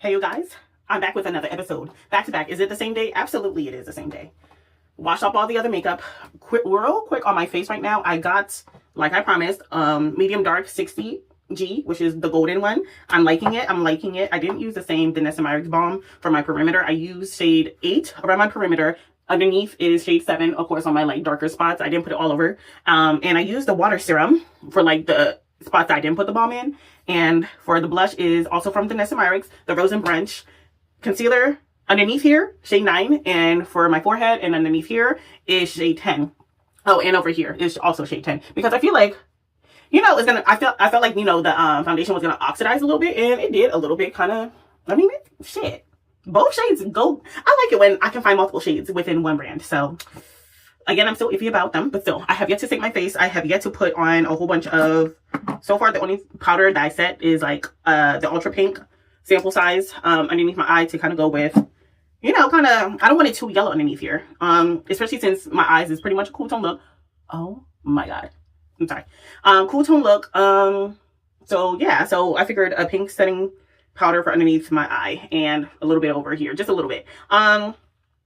Hey you guys, I'm back with another episode. Back to back. Is it the same day? Absolutely it is the same day. Washed up all the other makeup. Real quick on my face right now. I got, like I promised, medium dark 60G, which is the golden one. I'm liking it. I didn't use the same Vanessa Meyer's balm for my perimeter. I used shade 8 around my perimeter. Underneath is shade 7, of course, on my like darker spots. I didn't put it all over. And I used the water serum for like the spots that I didn't put the balm in. And for the blush is also from Vanessa Meyer's, the Rose and Brunch. Concealer underneath here, shade 9. And for my forehead and underneath here is shade 10. Oh, and over here is also shade 10. Because I feel like, you know, I felt like, you know, the foundation was going to oxidize a little bit. And it did a little bit, kind of, I mean, shit. Both shades go, I like it when I can find multiple shades within one brand. So, again, I'm still iffy about them, but still, I have yet to take my face. I have yet to put on a whole bunch of, so far, the only powder that I set is like the Ultra Pink sample size underneath my eye to kind of go with, you know, kind of, I don't want it too yellow underneath here. Especially since my eyes is pretty much a cool tone look. Oh my God. I'm sorry. Cool tone look. So yeah, so I figured a pink setting powder for underneath my eye and a little bit over here, just a little bit. Of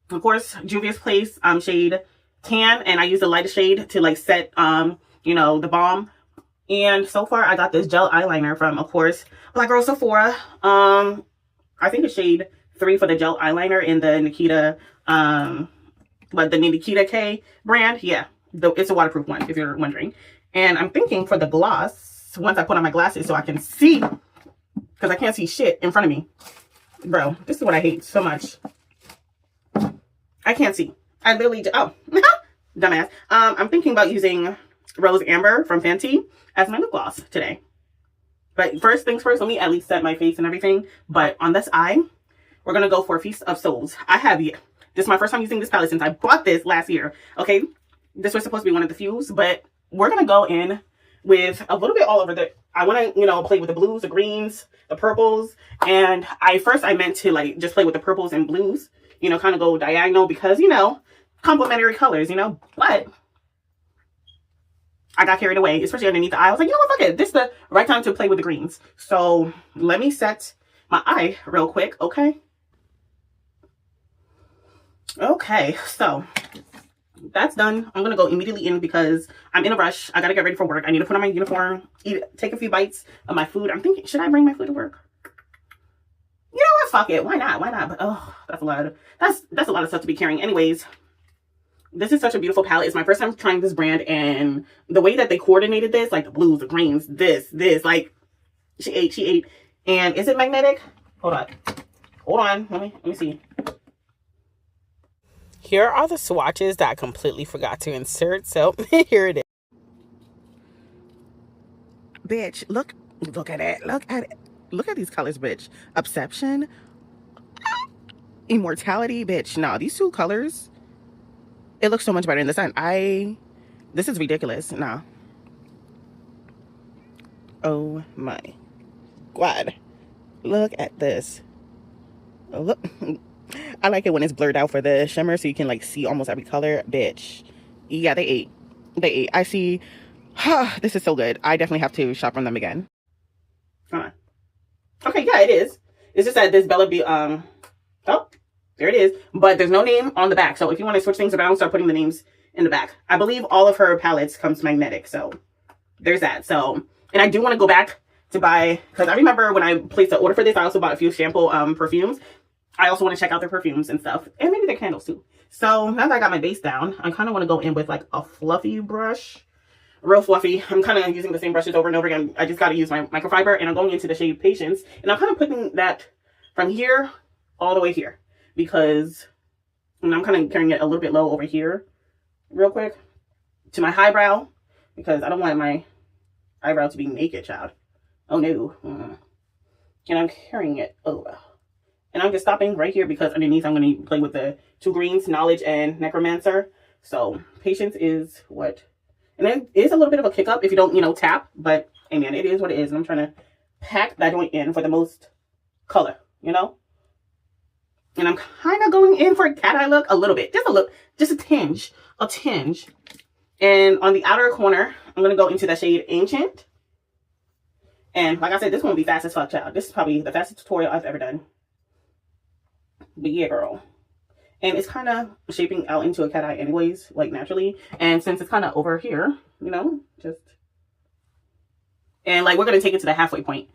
course, Juvia's Place shade Tan, and I use the lightest shade to like set you know, the balm. And so far I got this gel eyeliner from, of course, Black Girl Sephora. I think it's shade 3 for the gel eyeliner in the Nikita the Nikita K brand. Yeah, it's a waterproof one if you're wondering. And I'm thinking for the gloss, once I put on my glasses so I can see, because I can't see shit in front of me. Bro, this is what I hate so much. I can't see. I literally do. Oh, dumbass. I'm thinking about using Rose Amber from Fenty as my lip gloss today. But first things first, let me at least set my face and everything. But on this eye, we're going to go for Feast of Souls. This is my first time using this palette since I bought this last year. Okay, this was supposed to be one of the few, but we're going to go in with a little bit all over I want to, you know, play with the blues, the greens, the purples. And I meant to like just play with the purples and blues, you know, kind of go diagonal because, you know, complementary colors, you know, but I got carried away, especially underneath the eye. I was like, you know what, fuck it. This is the right time to play with the greens. So let me set my eye real quick, okay? Okay, so that's done. I'm going to go immediately in because I'm in a rush. I got to get ready for work. I need to put on my uniform, take a few bites of my food. I'm thinking, should I bring my food to work? You know what, fuck it. Why not? Why not? But, oh, that's a lot of stuff to be carrying. Anyways, this is such a beautiful palette. It's my first time trying this brand, and the way that they coordinated this, like the blues, the greens, this, like, she ate. And is it magnetic? Hold on. Let me see. Here are the swatches that I completely forgot to insert. So here it is. Bitch, look at it. Look at these colors, bitch. Obsession, Immortality, bitch. Nah, these two colors, it looks so much better in the sun. This is ridiculous. Nah. Oh my God. Look at this. Look. I like it when it's blurred out for the shimmer so you can like see almost every color. Bitch. Yeah, they ate. I see. This is so good. I definitely have to shop from them again. Hold on. Okay, yeah, it is. It's just that this Bella B, oh, there it is. But there's no name on the back. So if you want to switch things around, start putting the names in the back. I believe all of her palettes comes magnetic. So there's that. So, and I do want to go back to buy, because I remember when I placed the order for this, I also bought a few shampoo perfumes. I also want to check out their perfumes and stuff. And maybe their candles too. So now that I got my base down, I kind of want to go in with like a fluffy brush. Real fluffy. I'm kind of using the same brushes over and over again. I just got to use my microfiber, and I'm going into the shade Patience. And I'm kind of putting that from here all the way here, because I'm kind of carrying it a little bit low over here real quick to my highbrow, because I don't want my eyebrow to be naked, child. Oh no. And I'm carrying it over. And I'm just stopping right here because underneath I'm going to play with the two greens, Knowledge and Necromancer. So Patience is what... And then it is a little bit of a kick up if you don't, you know, tap. But, hey man, it is what it is. And I'm trying to pack that joint in for the most color, you know? And I'm kind of going in for a cat eye look a little bit. Just a tinge. And on the outer corner, I'm going to go into the shade Ancient. And like I said, this one will be fast as fuck, child. This is probably the fastest tutorial I've ever done. But yeah, girl. And it's kind of shaping out into a cat eye anyways, like naturally. And since it's kind of over here, you know, just... And like, we're going to take it to the halfway point.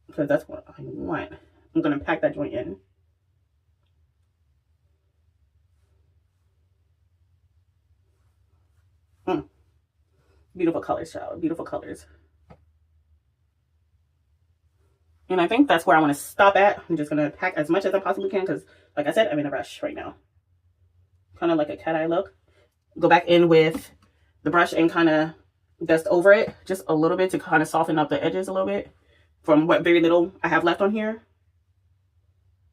Because that's what I want. I'm going to pack that joint in. Beautiful colors, child. Beautiful colors. And I think that's where I want to stop at. I'm just going to pack as much as I possibly can because, like I said, I'm in a rush right now. Kind of like a cat eye look. Go back in with the brush and kind of dust over it just a little bit to kind of soften up the edges a little bit from what very little I have left on here.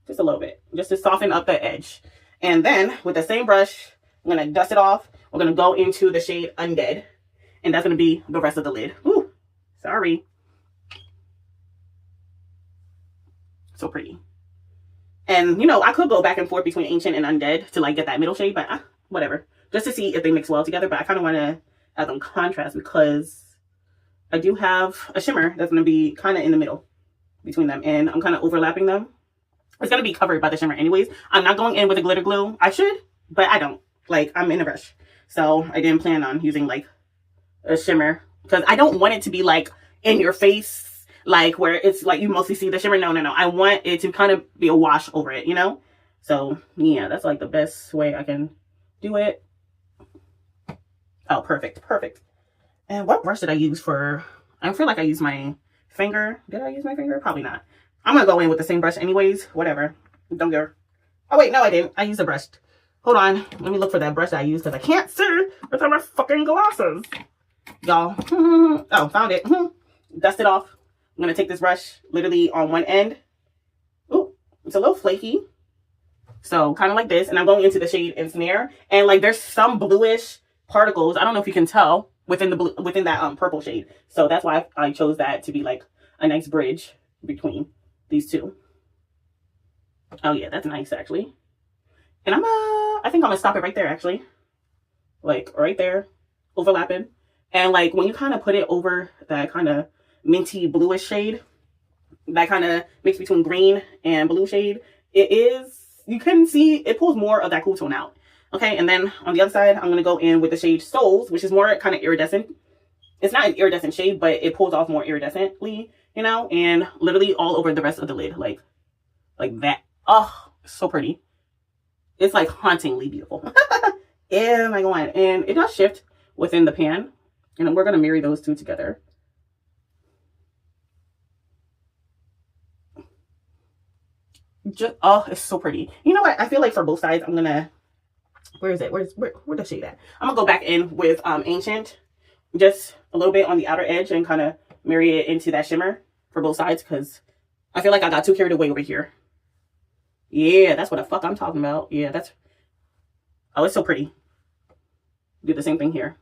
Just a little bit. Just to soften up the edge. And then with the same brush, I'm going to dust it off. We're going to go into the shade Undead. And that's going to be the rest of the lid. Whew. Sorry. So pretty. And, you know, I could go back and forth between Ancient and Undead to, like, get that middle shade, but whatever. Just to see if they mix well together, but I kind of want to have them contrast because I do have a shimmer that's going to be kind of in the middle between them, and I'm kind of overlapping them. It's going to be covered by the shimmer anyways. I'm not going in with a glitter glue. I should, but I don't. Like, I'm in a rush. So I didn't plan on using, like, a shimmer because I don't want it to be, like, in your face. Like, where it's, like, you mostly see the shimmer. No. I want it to kind of be a wash over it, you know? So, yeah, that's, like, the best way I can do it. Oh, perfect. And what brush did I use for... I feel like I used my finger. Did I use my finger? Probably not. I'm going to go in with the same brush anyways. Whatever. Don't care. Oh, wait. No, I didn't. I used a brush. Hold on. Let me look for that brush that I used because I can't see without my fucking glasses. Y'all. Oh, found it. Dust it off. I'm going to take this brush literally on one end. Ooh, it's a little flaky. So kind of like this. And I'm going into the shade Ensnare. And like there's some bluish particles. I don't know if you can tell within the blue, within that purple shade. So that's why I chose that to be like a nice bridge between these two. Oh yeah, that's nice actually. And I think I'm going to stop it right there actually. Like right there. Overlapping. And like when you kind of put it over that kind of minty bluish shade, that kind of mix between green and blue shade, it is, you can see it pulls more of that cool tone out. Okay, and then on the other side, I'm going to go in with the shade Souls, which is more kind of iridescent. It's not an iridescent shade, but it pulls off more iridescently, you know, and literally all over the rest of the lid, like that. Oh, so pretty. It's like hauntingly beautiful. Oh my God. And it does shift within the pan, and we're going to marry those two together. Just, oh, it's so pretty. You know what? I feel like for both sides, I'm gonna, where is it? Where the shade at? I'm gonna go back in with Ancient, just a little bit on the outer edge and kind of marry it into that shimmer for both sides because I feel like I got too carried away over here. Yeah, that's what the fuck I'm talking about. Yeah, that's, oh, it's so pretty. Do the same thing here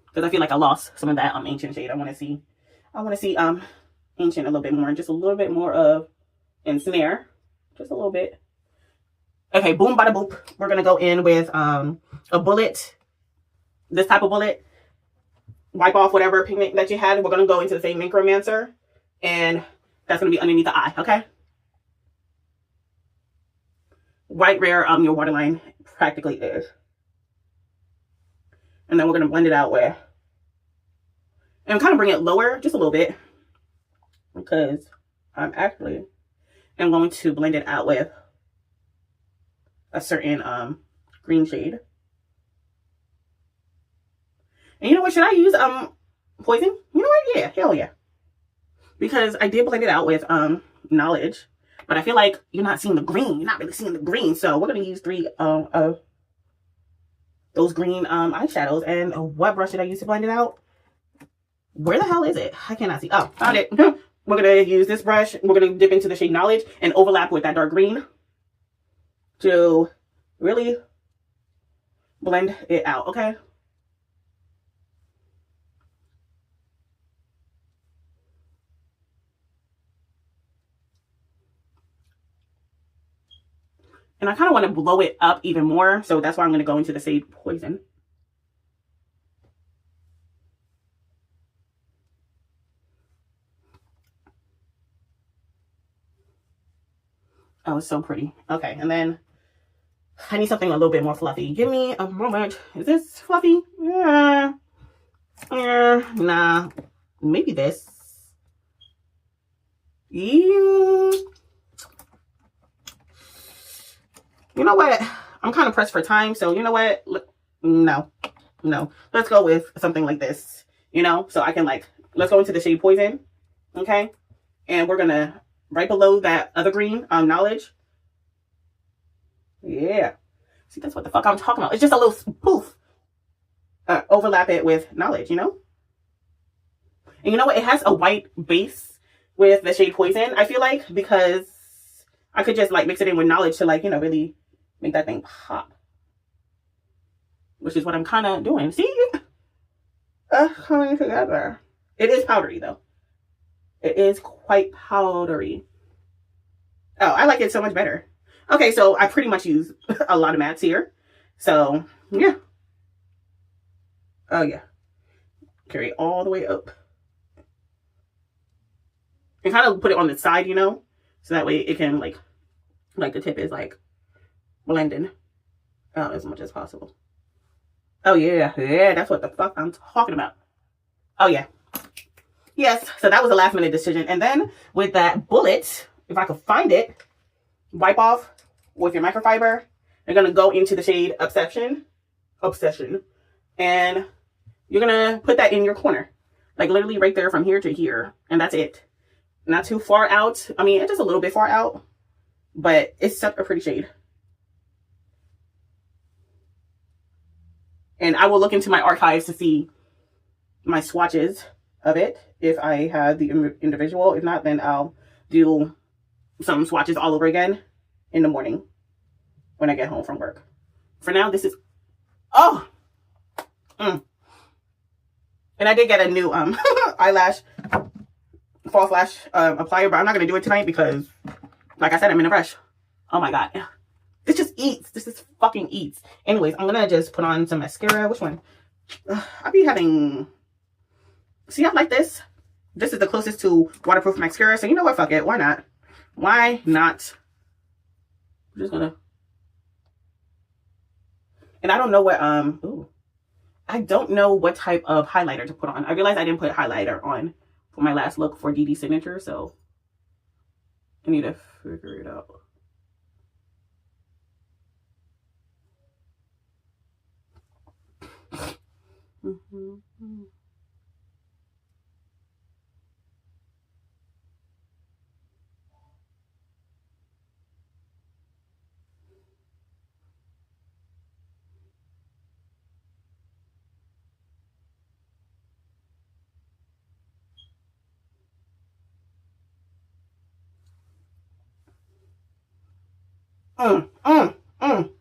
because I feel like I lost some of that Ancient shade. I want to see Ancient a little bit more, just a little bit more of Ensnare, just a little bit. Okay, boom, bada boop. We're gonna go in with a bullet, this type of bullet. Wipe off whatever pigment that you had. We're gonna go into the same Incromancer, and that's gonna be underneath the eye. Okay. White Rare, your waterline practically is, and then we're gonna blend it out with, and kind of bring it lower just a little bit because I'm actually. I'm going to blend it out with a certain green shade. And you know what? Should I use Poison? You know what? Yeah, hell yeah. Because I did blend it out with Knowledge, but I feel like you're not seeing the green. You're not really seeing the green. So we're gonna use 3 of those green eyeshadows. And what brush did I use to blend it out? Where the hell is it? I cannot see. Oh, found it. We're going to use this brush. We're going to dip into the shade Knowledge and overlap with that dark green to really blend it out, okay? And I kind of want to blow it up even more, so that's why I'm going to go into the shade Poison. Oh, it's so pretty. Okay, and then I need something a little bit more fluffy. Give me a moment. Is this fluffy? Yeah. Nah. Maybe this. Yeah. You know what? I'm kind of pressed for time, so you know what? No. Let's go with something like this. You know, so I can like, let's go into the shade Poison. Okay? And we're gonna, right below that other green, Knowledge. Yeah. See, that's what the fuck I'm talking about. It's just a little poof. Overlap it with Knowledge, you know? And you know what? It has a white base with the shade Poison, I feel like, because I could just like mix it in with Knowledge to like, you know, really make that thing pop. Which is what I'm kind of doing. See? Coming together. It is powdery though. It is quite powdery. Oh, I like it so much better. Okay, so I pretty much use a lot of mattes here. So, yeah. Oh, yeah. Carry it all the way up. And kind of put it on the side, you know? So that way it can, like the tip is, like, blending as much as possible. Oh, yeah. Yeah, that's what the fuck I'm talking about. Oh, yeah. Yes, so that was a last minute decision. And then with that bullet, if I could find it, wipe off with your microfiber. You're going to go into the shade Obsession. And you're going to put that in your corner. Like literally right there from here to here. And that's it. Not too far out. I mean, it's just a little bit far out. But it's such a pretty shade. And I will look into my archives to see my swatches of it. If I have the individual. If not, then I'll do some swatches all over again in the morning when I get home from work. For now, this is... Oh! And I did get a new eyelash, false lash applier, but I'm not going to do it tonight because, like I said, I'm in a rush. Oh my god. This just eats. This is fucking eats. Anyways, I'm going to just put on some mascara. Which one? I'll be having... See, I like this. This is the closest to waterproof mascara. So you know what? Fuck it. Why not? Why not? I'm just gonna... And I don't know what, I don't know what type of highlighter to put on. I realized I didn't put highlighter on for my last look for DD Signature. So I need to figure it out.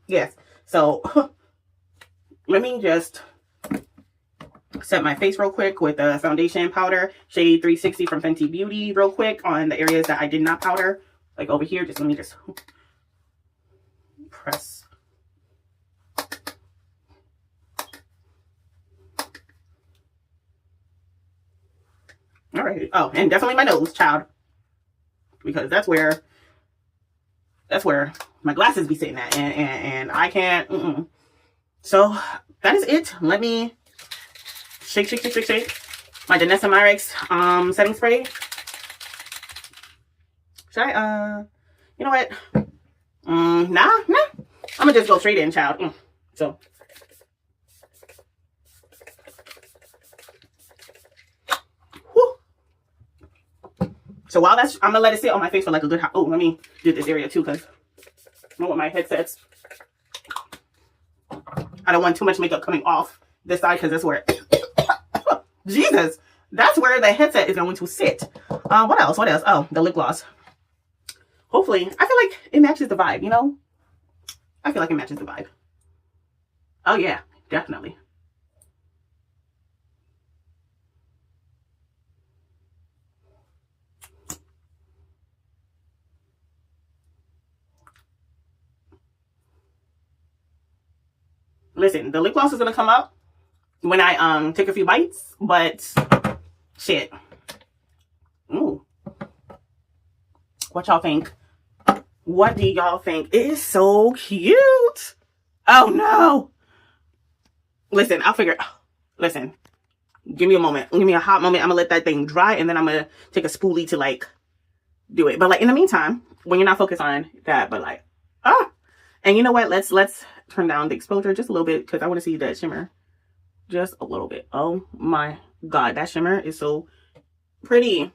Yes. So let me just set my face real quick with the foundation powder shade 360 from Fenty Beauty real quick on the areas that I did not powder, like over here. Just let me just press. All right. Oh, and definitely my nose, child, because that's where my glasses be sitting at, and I can't. So that is it. Let me shake my Danessa Myricks setting spray. Should I you know what? Nah. I'm gonna just go straight in, child. So So while that's, I'm gonna let it sit on my face for like a good, oh, let me do this area too, because I don't want my headsets. I don't want too much makeup coming off this side, because that's where, Jesus, that's where the headset is going to sit. What else? Oh, the lip gloss. Hopefully, I feel like it matches the vibe, you know? I feel like it matches the vibe. Oh yeah, definitely. Listen, the lip gloss is gonna come up when I take a few bites, but shit. Ooh. What y'all think? What do y'all think? It is so cute. Oh no. Listen, I'll figure. Listen, give me a moment. Give me a hot moment. I'm gonna let that thing dry, and then I'm gonna take a spoolie to like do it. But like in the meantime, when you're not focused on that, but like and you know what? Let's turn down the exposure just a little bit because I want to see that shimmer just a little bit. Oh my god, that shimmer is so pretty.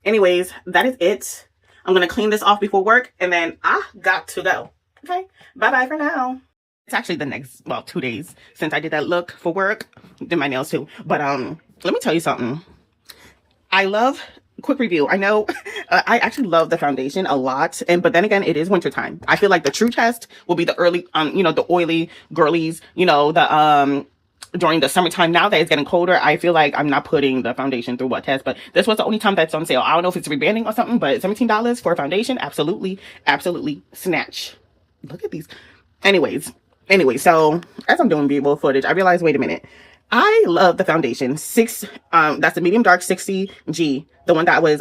Anyways, that is it. I'm gonna clean this off before work, and then I got to go. Okay, bye bye for now. It's actually the next, well, 2 days since I did that look for work. Did my nails too. But let me tell you something. I love, quick review. I know I actually love the foundation a lot. But then again, it is wintertime. I feel like the true test will be the early, the oily girlies, during the summertime. Now that it's getting colder, I feel like I'm not putting the foundation through what test, but this was the only time that's on sale. I don't know if it's rebanding or something, but $17 for a foundation. Absolutely, absolutely snatch. Look at these. Anyways, so as I'm doing B-roll footage, I realized, wait a minute. I love the foundation. That's the medium dark 60G, the one that I was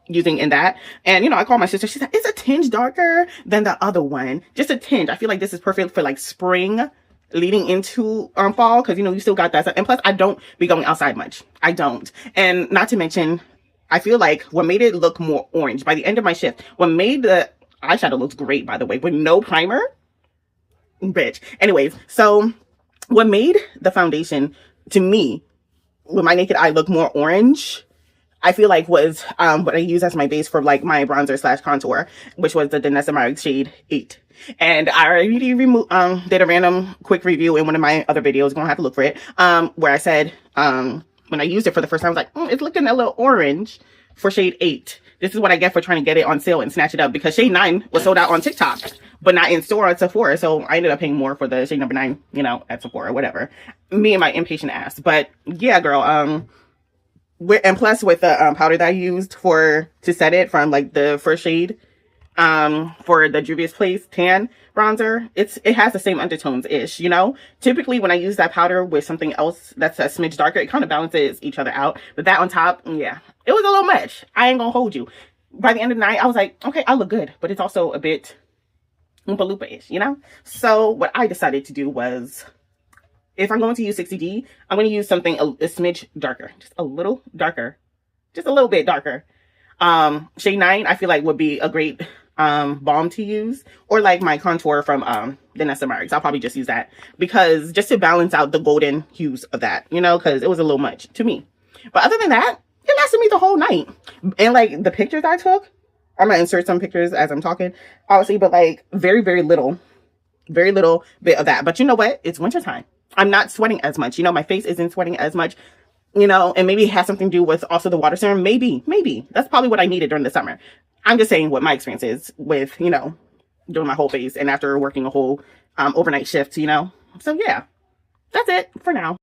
using in that. And I called my sister. She's like, it's a tinge darker than the other one. Just a tinge. I feel like this is perfect for like spring leading into fall, because you still got that. And plus, I don't be going outside much. I don't. And not to mention, I feel like what made it look more orange by the end of my shift, what made the eyeshadow looks great, by the way, with no primer, bitch. Anyways, so what made the foundation, to me, with my naked eye, look more orange, I feel like was what I use as my base for like my bronzer / contour, which was the Danessa Myricks shade 8. And I already did a random quick review in one of my other videos. Gonna have to look for it. Where I said when I used it for the first time, I was like, it's looking a little orange for shade 8. This is what I get for trying to get it on sale and snatch it up, because shade 9 was sold out on TikTok, but not in store at Sephora. So I ended up paying more for the shade number 9, at Sephora, whatever. Me and my impatient ass. But yeah, girl, and plus with the powder that I used to set it from like the first shade for the Juvia's Place tan bronzer, it has the same undertones ish. Typically when I use that powder with something else that's a smidge darker, it kind of balances each other out. But that on top, yeah, it was a little much. I ain't gonna hold you. By the end of the night, I was like, okay, I look good, but it's also a bit Oompa Loompa-ish, So what I decided to do was, if I'm going to use 60D, I'm going to use something a smidge darker, just a little darker, just a little bit darker. Shade 9, I feel like would be a great balm to use, or like my contour from Danessa Myricks. I'll probably just use that, because just to balance out the golden hues of that, because it was a little much to me. But other than that, it lasted me the whole night. And like the pictures I took, I'm gonna insert some pictures as I'm talking, obviously, but like very, very little bit of that. But you know what? It's wintertime. I'm not sweating as much. My face isn't sweating as much, and maybe it has something to do with also the water serum. Maybe. That's probably what I needed during the summer. I'm just saying what my experience is with, doing my whole face and after working a whole overnight shift, So yeah, that's it for now.